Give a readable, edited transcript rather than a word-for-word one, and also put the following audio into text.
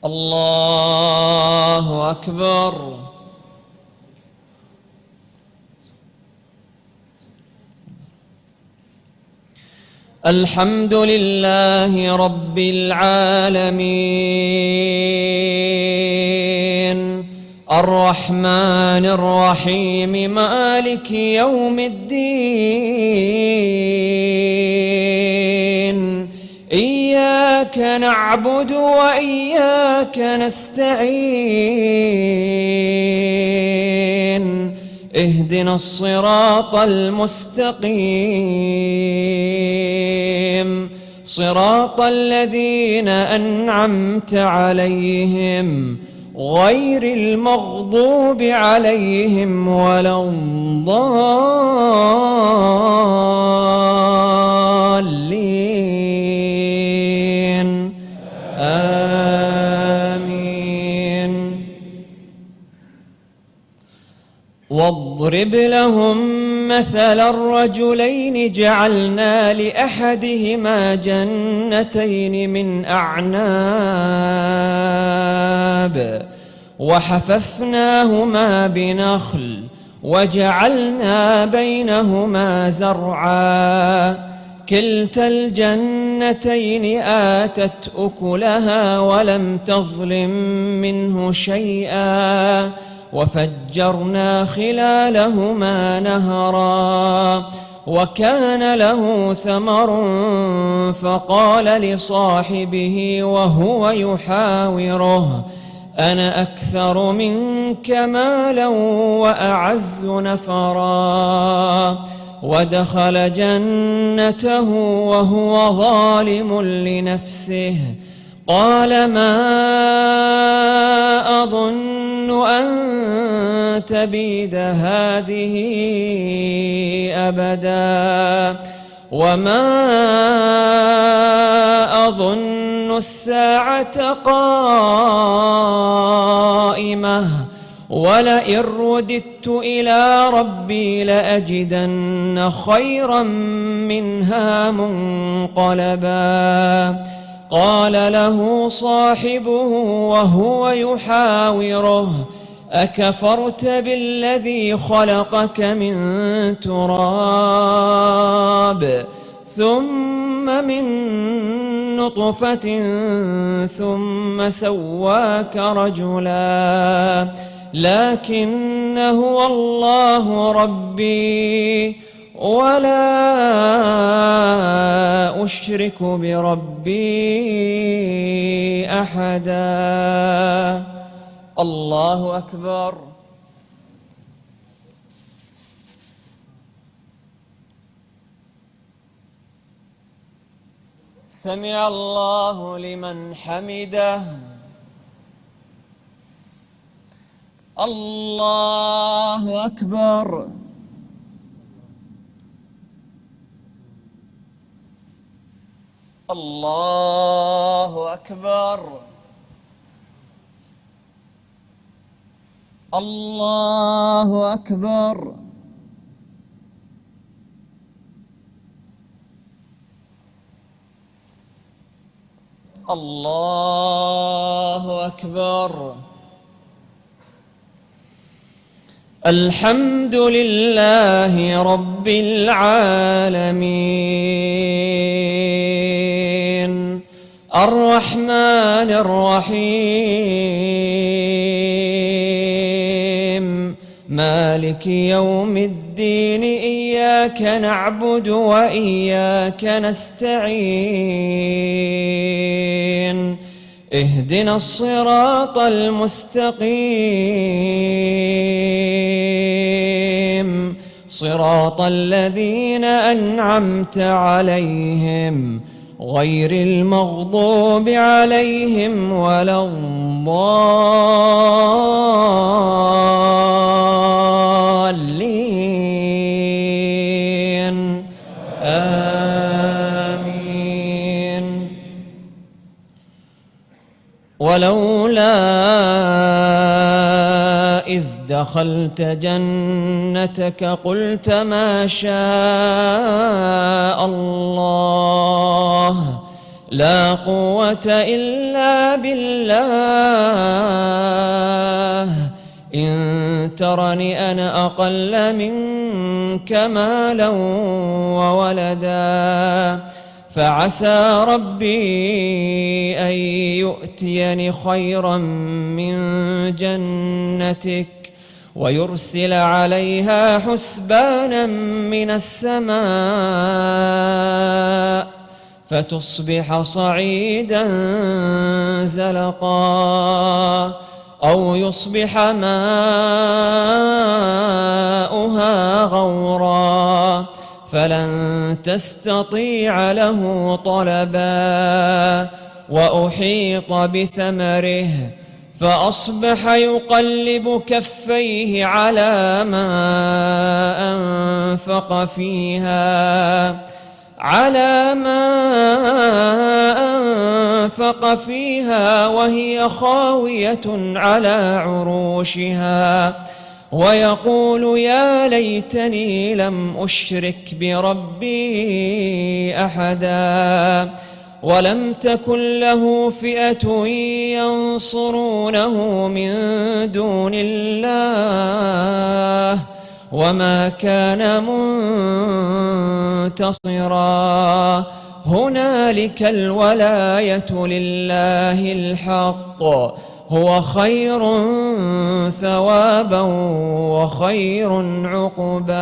الله أكبر. الحمد لله رب العالمين الرحمن الرحيم مالك يوم الدين إياك نعبد وإياك نستعين اهدنا الصراط المستقيم صراط الذين أنعمت عليهم غير المغضوب عليهم ولا الضالين آمين. واضرب لهم مثل الرجلين جعلنا لأحدهما جنتين من أعناب وحففناهما بنخل وجعلنا بينهما زرعا كلتا الجنتين آتت أكلها ولم تظلم منه شيئا وفجرنا خلالهما نهرا وكان له ثمر فقال لصاحبه وهو يحاوره أنا أكثر منك مالا وأعز نفرا ودخل جنته وهو ظالم لنفسه قال ما أظن أن تبيد هذه أبدا وما أظن الساعة قائمة ولئن رددت إلى ربي لأجدن خيرا منها منقلبا قال له صاحبه وهو يحاوره أكفرت بالذي خلقك من تراب ثم من نطفة ثم سواك رجلا لكن هو الله ربي ولا أشرك بربي أحدا. الله أكبر. سمع الله لمن حمده. الله أكبر. الله أكبر. الله أكبر. الله أكبر. الحمد لله رب العالمين الرحمن الرحيم مالك يوم الدين إياك نعبد وإياك نستعين اهدنا الصراط المستقيم صراط الذين أنعمت عليهم غير المغضوب عليهم ولا الضالين آمين. ولولا إذ دخلت جنتك قلت ما شاء الله لا قوة إلا بالله إن ترني أنا أقل منك مالا وولدا فعسى ربي أن يؤتيني خيرا من جنتك ويرسل عليها حسبانا من السماء فتصبح صعيدا زلقا أو يصبح ماؤها غورا فلن تستطيع له طلبا وأحيط بثمره فأصبح يقلب كفيه على ما أنفق فيها وهي خاوية على عروشها ويقول يا ليتني لم أشرك بربي أحدا ولم تكن له فئة ينصرونه من دون الله وما كان منتصرا هنالك الولاية لله الحق هو خير ثوابا وخير عقبا.